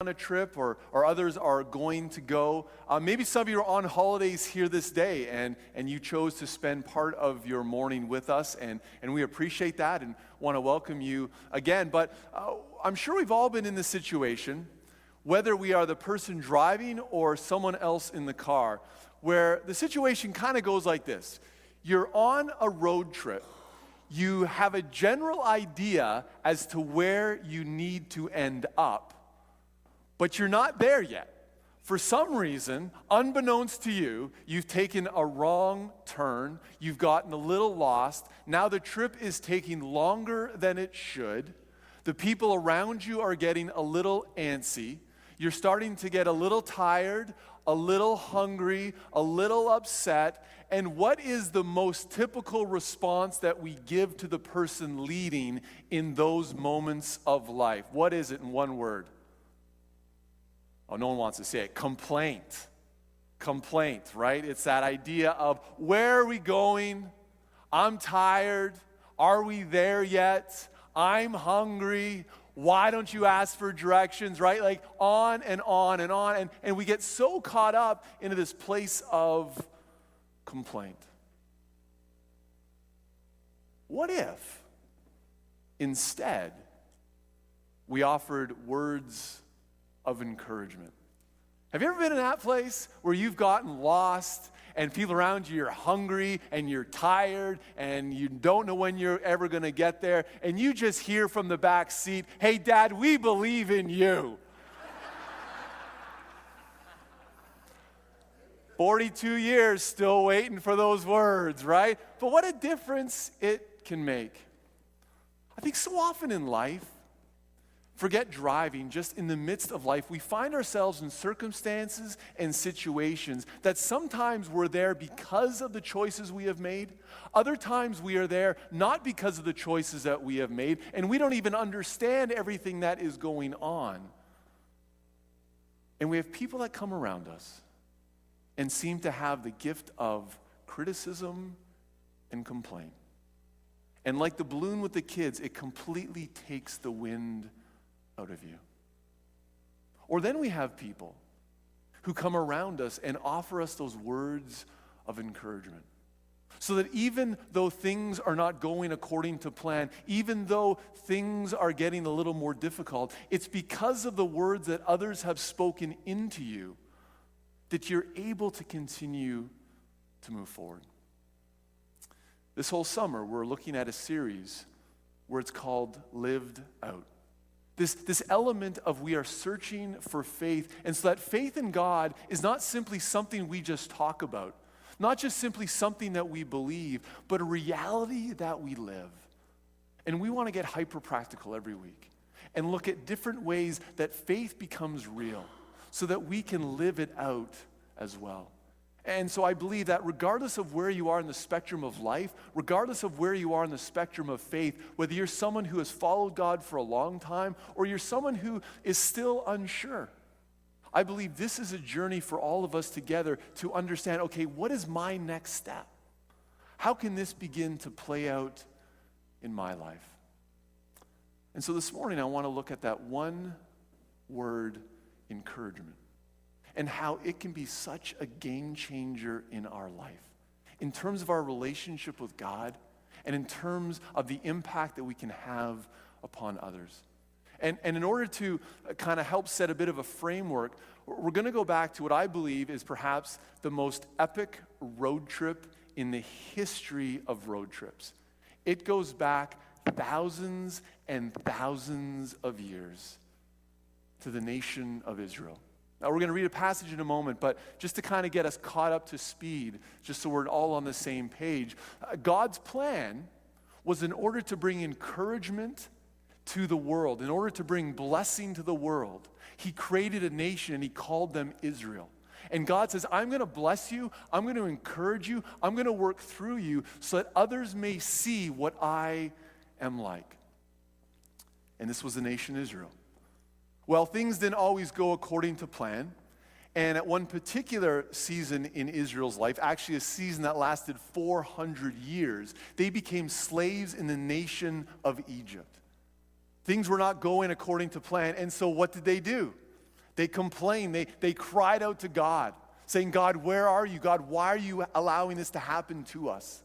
on a trip or others are going to go. Maybe some of you are on holidays here this day and you chose to spend part of your morning with us, and we appreciate that and want to welcome you again. But I'm sure we've all been in this situation, whether we are the person driving or someone else in the car, where the situation kind of goes like this. You're on a road trip. You have a general idea as to where you need to end up, but you're not there yet. For some reason, unbeknownst to you, you've taken a wrong turn. You've gotten a little lost. Now the trip is taking longer than it should. The people around you are getting a little antsy. You're starting to get a little tired, a little hungry, a little upset. And what is the most typical response that we give to the person leading in those moments of life? What is it in one word? Oh, no one wants to say it. Complaint. Complaint, right? It's that idea of, where are we going? I'm tired. Are we there yet? I'm hungry. Why don't you ask for directions, right? Like on and on and on. And we get so caught up into this place of complaint. What if instead we offered words of encouragement? Have you ever been in that place where you've gotten lost and people around you are hungry and you're tired and you don't know when you're ever going to get there, and you just hear from the back seat, "Hey, Dad, we believe in you." 42 years still waiting for those words, right? But what a difference it can make. I think so often in life, forget driving, just in the midst of life, we find ourselves in circumstances and situations that sometimes we're there because of the choices we have made. Other times we are there not because of the choices that we have made, and we don't even understand everything that is going on. And we have people that come around us and seem to have the gift of criticism and complaint. And like the balloon with the kids, it completely takes the wind out of you. Or then we have people who come around us and offer us those words of encouragement. So that even though things are not going according to plan, even though things are getting a little more difficult, it's because of the words that others have spoken into you that you're able to continue to move forward. This whole summer, we're looking at a series where it's called Lived Out. This element of we are searching for faith, and so that faith in God is not simply something we just talk about, not just simply something that we believe, but a reality that we live. And we want to get hyper practical every week and look at different ways that faith becomes real so that we can live it out as well. And so I believe that regardless of where you are in the spectrum of life, regardless of where you are in the spectrum of faith, whether you're someone who has followed God for a long time or you're someone who is still unsure, I believe this is a journey for all of us together to understand, okay, what is my next step? How can this begin to play out in my life? And so this morning I want to look at that one word, encouragement, and how it can be such a game changer in our life, in terms of our relationship with God, and in terms of the impact that we can have upon others. And in order to kind of help set a bit of a framework, we're going to go back to what I believe is perhaps the most epic road trip in the history of road trips. It goes back thousands and thousands of years to the nation of Israel. Now, we're going to read a passage in a moment, but just to kind of get us caught up to speed, just so we're all on the same page, God's plan was in order to bring encouragement to the world, in order to bring blessing to the world. He created a nation and he called them Israel. And God says, I'm going to bless you, I'm going to encourage you, I'm going to work through you so that others may see what I am like. And this was the nation Israel. Well, things didn't always go according to plan. And at one particular season in Israel's life, actually a season that lasted 400 years, they became slaves in the nation of Egypt. Things were not going according to plan. And so what did they do? They complained. They cried out to God, saying, God, where are you? God, why are you allowing this to happen to us?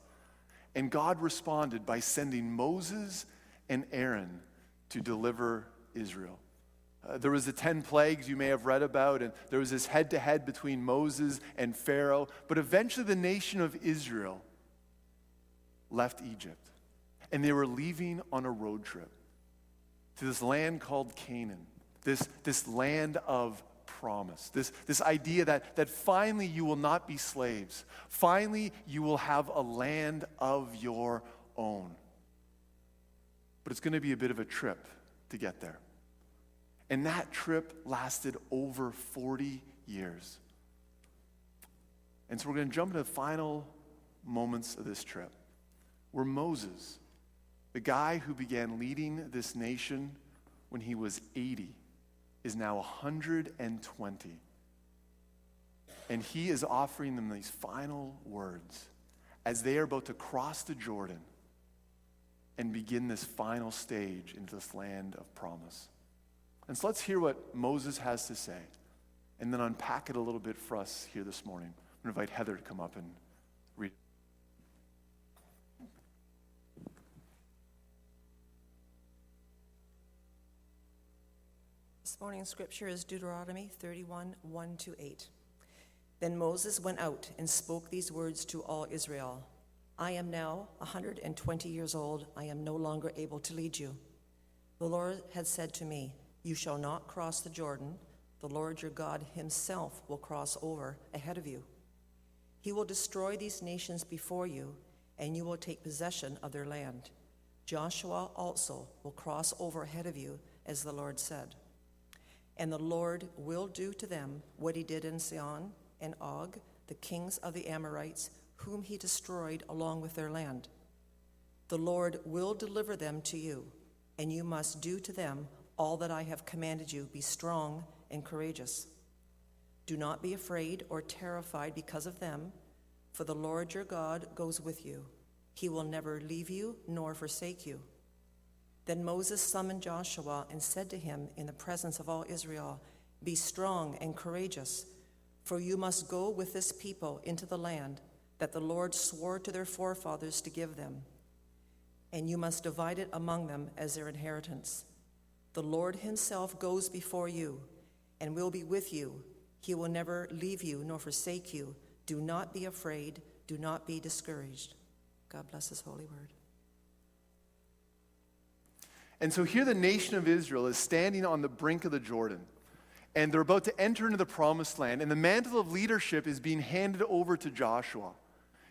And God responded by sending Moses and Aaron to deliver Israel. There was the 10 plagues you may have read about, and there was this head-to-head between Moses and Pharaoh. But eventually the nation of Israel left Egypt, and they were leaving on a road trip to this land called Canaan, this land of promise, this idea that finally you will not be slaves. Finally, you will have a land of your own. But it's going to be a bit of a trip to get there. And that trip lasted over 40 years. And so we're going to jump into the final moments of this trip, where Moses, the guy who began leading this nation when he was 80, is now 120. And he is offering them these final words as they are about to cross the Jordan and begin this final stage into this land of promise. And so let's hear what Moses has to say, and then unpack it a little bit for us here this morning. I'm going to invite Heather to come up and read. This morning's scripture is Deuteronomy 31, 1-8. Then Moses went out and spoke these words to all Israel. I am now 120 years old. I am no longer able to lead you. The Lord had said to me, you shall not cross the Jordan. The Lord your God himself will cross over ahead of you. He will destroy these nations before you, and you will take possession of their land. Joshua also will cross over ahead of you, as the Lord said. And the Lord will do to them what he did in Sihon and Og, the kings of the Amorites, whom he destroyed along with their land. The Lord will deliver them to you, and you must do to them all that I have commanded you. Be strong and courageous. Do not be afraid or terrified because of them, for the Lord your God goes with you. He will never leave you nor forsake you. Then Moses summoned Joshua and said to him in the presence of all Israel, be strong and courageous, for you must go with this people into the land that the Lord swore to their forefathers to give them, and you must divide it among them as their inheritance. The Lord himself goes before you and will be with you. He will never leave you nor forsake you. Do not be afraid. Do not be discouraged. God bless his holy word. And so here the nation of Israel is standing on the brink of the Jordan, and they're about to enter into the promised land, and the mantle of leadership is being handed over to Joshua.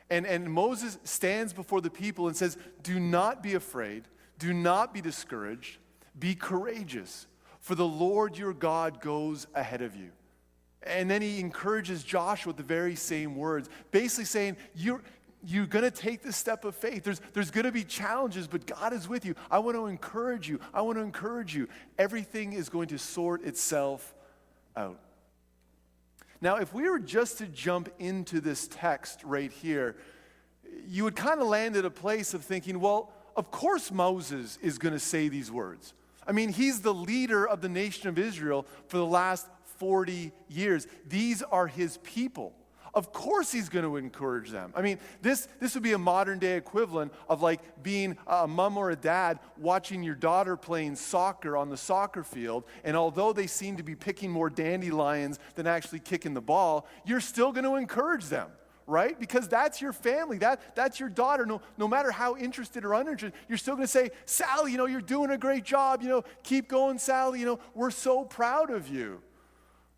And Moses stands before the people and says, do not be afraid. Do not be discouraged. Be courageous, for the Lord your God goes ahead of you. And then he encourages Joshua with the very same words, basically saying, you're going to take this step of faith. There's going to be challenges, but God is with you. I want to encourage you. I want to encourage you. Everything is going to sort itself out. Now, if we were just to jump into this text right here, you would kind of land at a place of thinking, well, of course Moses is going to say these words. I mean, he's the leader of the nation of Israel for the last 40 years. These are his people. Of course he's going to encourage them. I mean, this would be a modern day equivalent of like being a mom or a dad watching your daughter playing soccer on the soccer field, and although they seem to be picking more dandelions than actually kicking the ball, you're still going to encourage them, right? Because that's your family, that's your daughter. No matter how interested or uninterested, you're still going to say, Sally, you're doing a great job, keep going, Sally, we're so proud of you,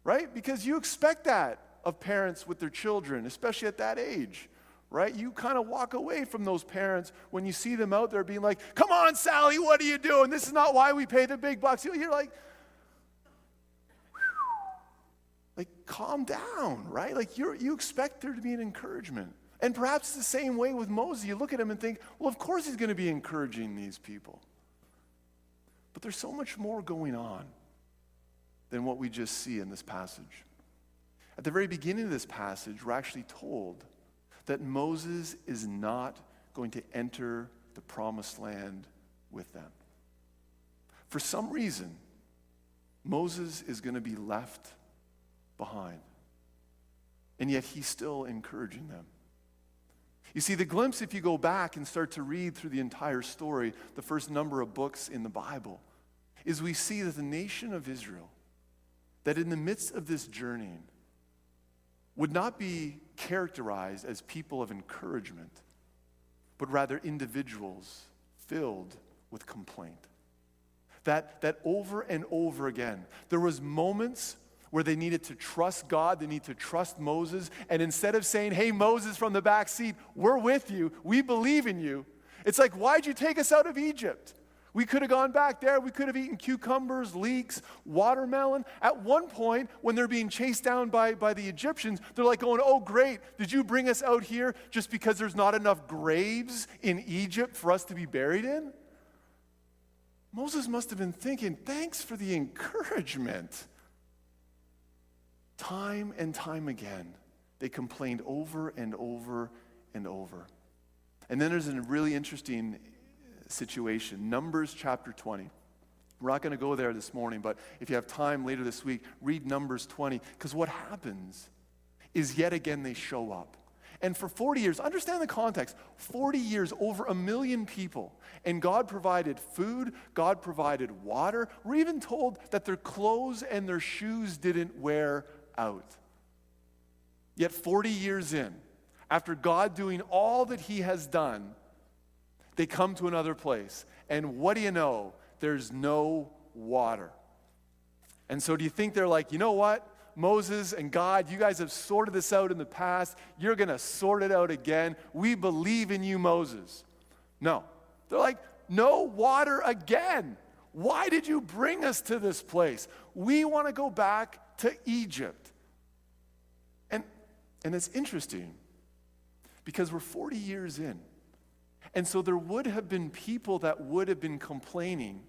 right? Because you expect that of parents with their children, especially at that age, right? You kind of walk away from those parents when you see them out there being like, come on, Sally, what are you doing? This is not why we pay the big bucks. You're like, calm down, right? Like you expect there to be an encouragement. And perhaps it's the same way with Moses. You look at him and think, well, of course he's going to be encouraging these people. But there's so much more going on than what we just see in this passage. At the very beginning of this passage, we're actually told that Moses is not going to enter the promised land with them. For some reason, Moses is going to be left behind. And yet he's still encouraging them. You see, the glimpse, if you go back and start to read through the entire story, the first number of books in the Bible, is we see that the nation of Israel, that in the midst of this journeying, would not be characterized as people of encouragement, but rather individuals filled with complaint. That over and over again, there was moments where they needed to trust God, they need to trust Moses, and instead of saying, hey, Moses from the back seat, we're with you, we believe in you, it's like, why'd you take us out of Egypt? We could have gone back there, we could have eaten cucumbers, leeks, watermelon. At one point, when they're being chased down by the Egyptians, they're like going, oh great, did you bring us out here just because there's not enough graves in Egypt for us to be buried in? Moses must have been thinking, thanks for the encouragement. Time and time again, they complained over and over and over. And then there's a really interesting situation. Numbers chapter 20. We're not going to go there this morning, but if you have time later this week, read Numbers 20, because what happens is yet again they show up. And for 40 years, understand the context, 40 years, over 1 million people. And God provided food, God provided water. We're even told that their clothes and their shoes didn't wear out. Yet 40 years in, after God doing all that he has done, they come to another place. And what do you know? There's no water. And so do you think they're like, you know what? Moses and God, you guys have sorted this out in the past. You're going to sort it out again. We believe in you, Moses. No. They're like, no water again. Why did you bring us to this place? We want to go back to Egypt. And it's interesting because we're 40 years in. And so there would have been people that would have been complaining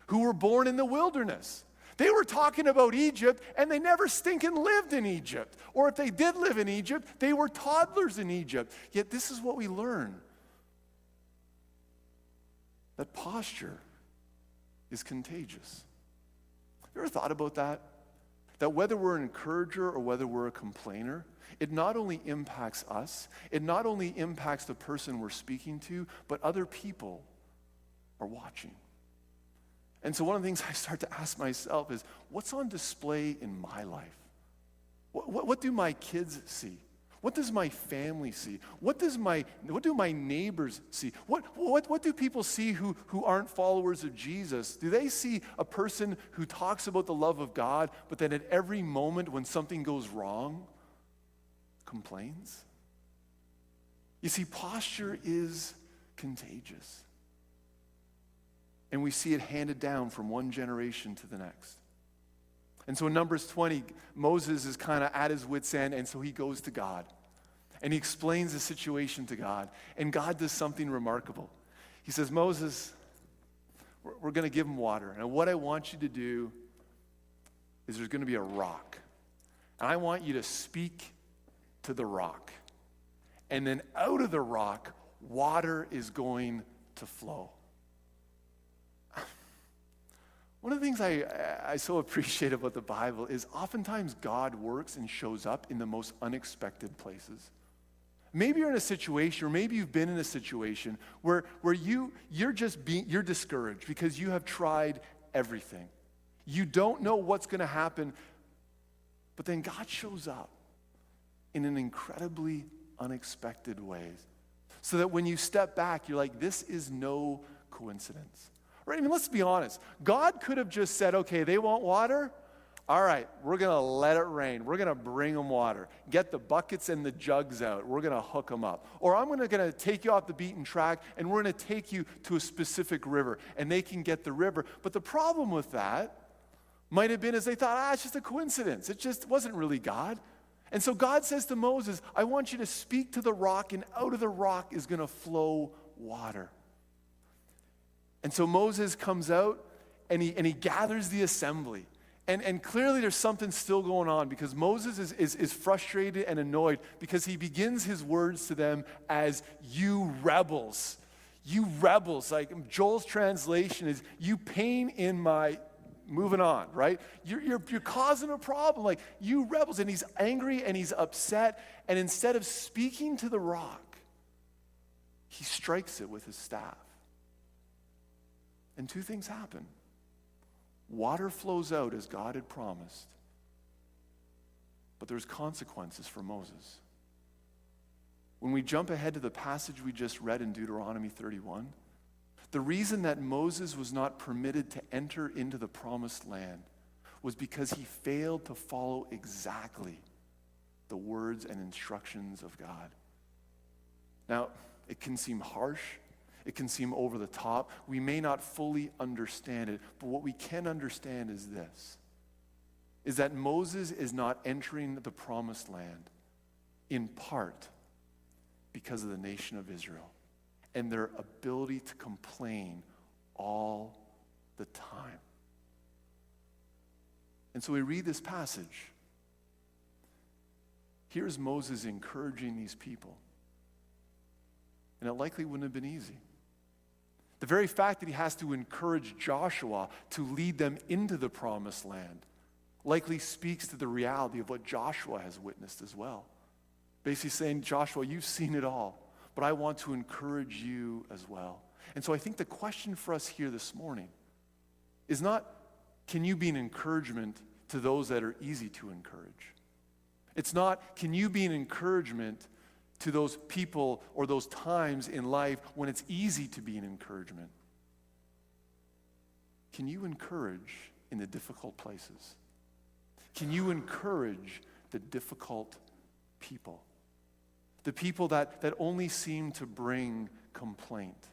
who were born in the wilderness. They were talking about Egypt, and they never stinking lived in Egypt. Or if they did live in Egypt, they were toddlers in Egypt. Yet this is what we learn. That posture is contagious. Have you ever thought about that? That whether we're an encourager or whether we're a complainer, it not only impacts us, it not only impacts the person we're speaking to, but other people are watching. And so one of the things I start to ask myself is, what's on display in my life? What do my kids see? What does my family see? What do my neighbors see? What do people see who aren't followers of Jesus? Do they see a person who talks about the love of God, but then at every moment when something goes wrong, complains? You see, posture is contagious. And we see it handed down from one generation to the next. And so in Numbers 20, Moses is kind of at his wit's end, and so he goes to God. And he explains the situation to God. And God does something remarkable. He says, Moses, we're going to give him water. And what I want you to do is there's going to be a rock. And I want you to speak to the rock. And then out of the rock, water is going to flow. One of the things I so appreciate about the Bible is oftentimes God works and shows up in the most unexpected places. Maybe you're in a situation, or maybe you've been in a situation where you're discouraged because you have tried everything. You don't know what's going to happen, but then God shows up in an incredibly unexpected ways. So that when you step back, you're like, this is no coincidence. Right? I mean, let's be honest. God could have just said, okay, they want water? All right, we're going to let it rain. We're going to bring them water. Get the buckets and the jugs out. We're going to hook them up. Or I'm going to take you off the beaten track, and we're going to take you to a specific river, and they can get the river. But the problem with that might have been is they thought, it's just a coincidence. It just wasn't really God. And so God says to Moses, I want you to speak to the rock, and out of the rock is going to flow water. And so Moses comes out, and he gathers the assembly. And clearly there's something still going on because Moses is frustrated and annoyed because he begins his words to them as, you rebels. You rebels. Like Joel's translation is, you pain in my moving on, right? You're causing a problem. Like, you rebels. And he's angry and he's upset. And instead of speaking to the rock, he strikes it with his staff. And two things happen. Water flows out as God had promised. But there's consequences for Moses. When we jump ahead to the passage we just read in Deuteronomy 31, the reason that Moses was not permitted to enter into the promised land was because he failed to follow exactly the words and instructions of God. Now, it can seem harsh. It can seem over the top. We may not fully understand it, but what we can understand is this, is that Moses is not entering the promised land in part because of the nation of Israel and their ability to complain all the time. And so we read this passage. Here's Moses encouraging these people. And it likely wouldn't have been easy. The very fact that he has to encourage Joshua to lead them into the promised land likely speaks to the reality of what Joshua has witnessed as well. Basically saying, Joshua, you've seen it all, but I want to encourage you as well. And so I think the question for us here this morning is not, can you be an encouragement to those that are easy to encourage? It's not, can you be an encouragement to those people or those times in life when it's easy to be an encouragement? Can you encourage in the difficult places? Can you encourage the difficult people? The people that only seem to bring complaint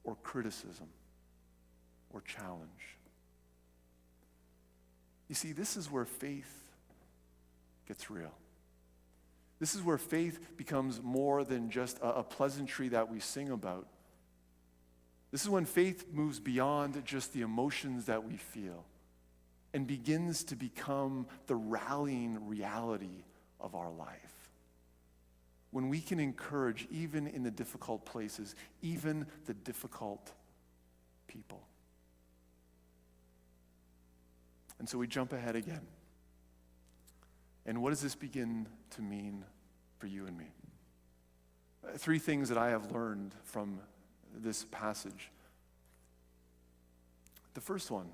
or criticism or challenge. You see, this is where faith gets real. This is where faith becomes more than just a pleasantry that we sing about. This is when faith moves beyond just the emotions that we feel and begins to become the rallying reality of our life. When we can encourage even in the difficult places, even the difficult people. And so we jump ahead again. And what does this begin to mean for you and me? Three things that I have learned from this passage. The first one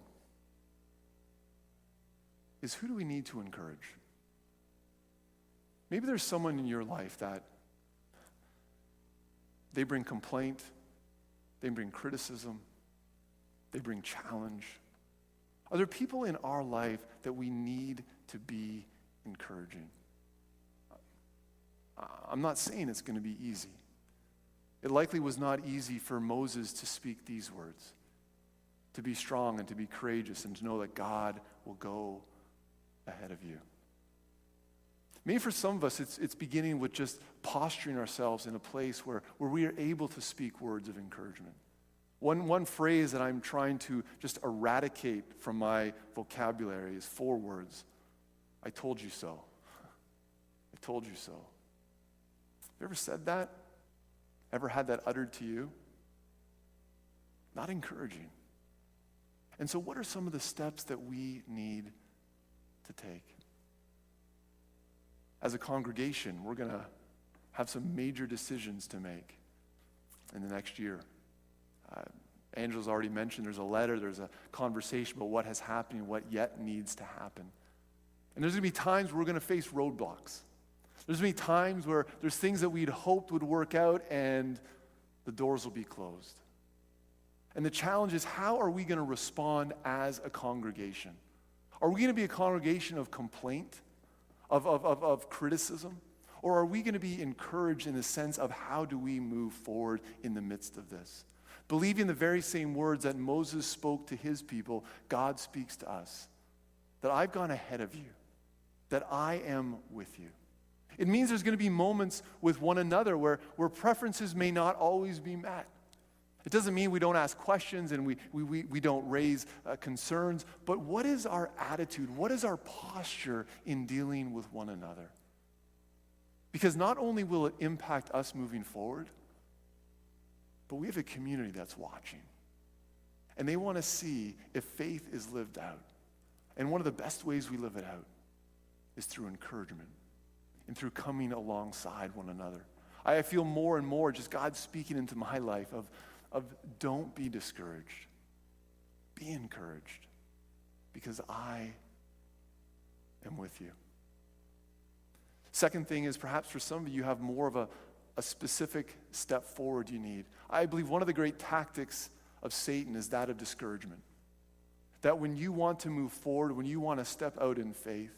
is, who do we need to encourage? Maybe there's someone in your life that they bring complaint, they bring criticism, they bring challenge. Are there people in our life that we need to be encouraging? I'm not saying it's going to be easy. It likely was not easy for Moses to speak these words, to be strong and to be courageous and to know that God will go ahead of you. Maybe for some of us, it's beginning with just posturing ourselves in a place where we are able to speak words of encouragement. One phrase that I'm trying to just eradicate from my vocabulary is 4 words. I told you so. I told you so. Have you ever said that? Ever had that uttered to you? Not encouraging. And so what are some of the steps that we need to take? As a congregation, we're going to have some major decisions to make in the next year. Angela's already mentioned there's a letter, there's a conversation about what has happened and what yet needs to happen. And there's going to be times where we're going to face roadblocks. There's going to be times where there's things that we'd hoped would work out and the doors will be closed. And the challenge is, how are we going to respond as a congregation? Are we going to be a congregation of complaint, of criticism? Or are we going to be encouraged in the sense of how do we move forward in the midst of this? Believing the very same words that Moses spoke to his people, God speaks to us. That I've gone ahead of you. That I am with you. It means there's going to be moments with one another where preferences may not always be met. It doesn't mean we don't ask questions and we don't raise concerns, but what is our attitude? What is our posture in dealing with one another? Because not only will it impact us moving forward, but we have a community that's watching. And they want to see if faith is lived out. And one of the best ways we live it out is through encouragement and through coming alongside one another. I feel more and more just God speaking into my life of don't be discouraged. Be encouraged, because I am with you. Second thing is, perhaps for some of you have more of a specific step forward you need. I believe one of the great tactics of Satan is that of discouragement. That when you want to move forward, when you want to step out in faith,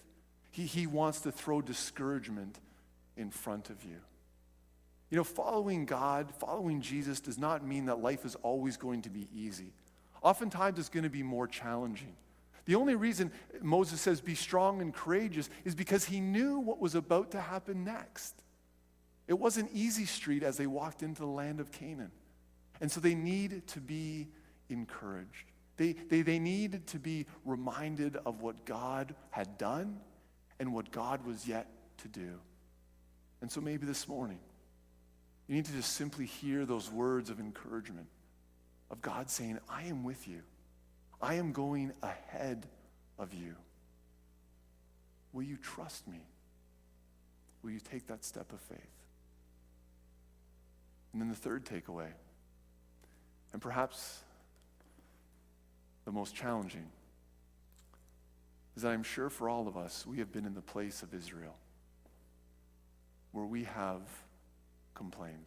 he wants to throw discouragement in front of you. You know, following God, following Jesus does not mean that life is always going to be easy. Oftentimes it's going to be more challenging. The only reason Moses says be strong and courageous is because he knew what was about to happen next. It wasn't easy street as they walked into the land of Canaan. And so they need to be encouraged. They needed to be reminded of what God had done and what God was yet to do. And so maybe this morning, you need to just simply hear those words of encouragement of God saying, I am with you. I am going ahead of you. Will you trust me? Will you take that step of faith? And then the third takeaway, and perhaps the most challenging, is that I'm sure for all of us, we have been in the place of Israel, where we have complained.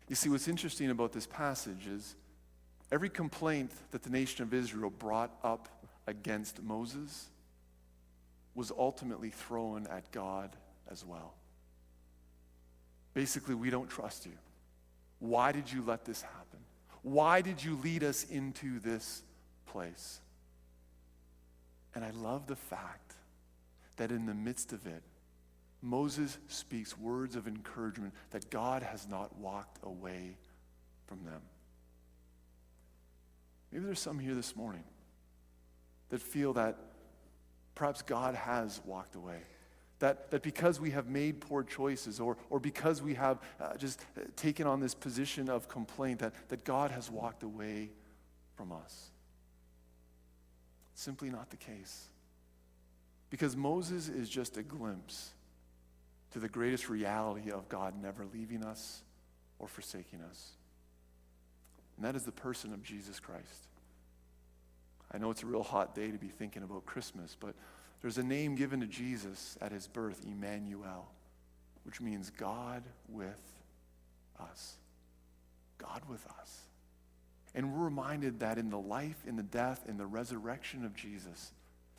You see, what's interesting about this passage is every complaint that the nation of Israel brought up against Moses was ultimately thrown at God as well. Basically, we don't trust you. Why did you let this happen? Why did you lead us into this place? And I love the fact that in the midst of it, Moses speaks words of encouragement that God has not walked away from them. Maybe there's some here this morning that feel that perhaps God has walked away. That because we have made poor choices or because we have just taken on this position of complaint, that God has walked away from us. Simply not the case. Because Moses is just a glimpse to the greatest reality of God never leaving us or forsaking us. And that is the person of Jesus Christ. I know it's a real hot day to be thinking about Christmas, but there's a name given to Jesus at his birth, Emmanuel, which means God with us. God with us. And we're reminded that in the life, in the death, in the resurrection of Jesus,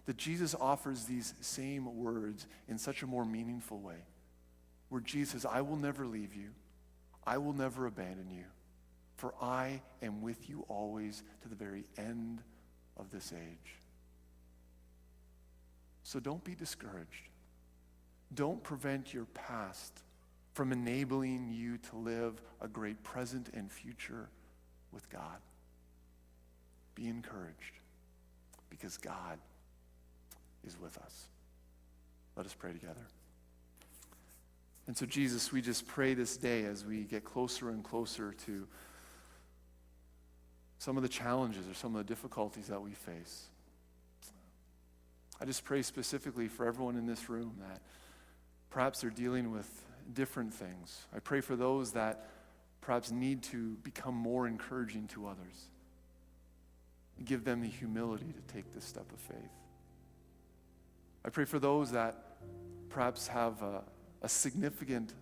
that Jesus offers these same words in such a more meaningful way. Where Jesus says, I will never leave you. I will never abandon you. For I am with you always to the very end of this age. So don't be discouraged. Don't prevent your past from enabling you to live a great present and future with God. Be encouraged because God is with us. Let us pray together. And so, Jesus, we just pray this day as we get closer and closer to some of the challenges or some of the difficulties that we face. I just pray specifically for everyone in this room that perhaps they're dealing with different things. I pray for those that perhaps need to become more encouraging to others. Give them the humility to take this step of faith. I pray for those that perhaps have a significant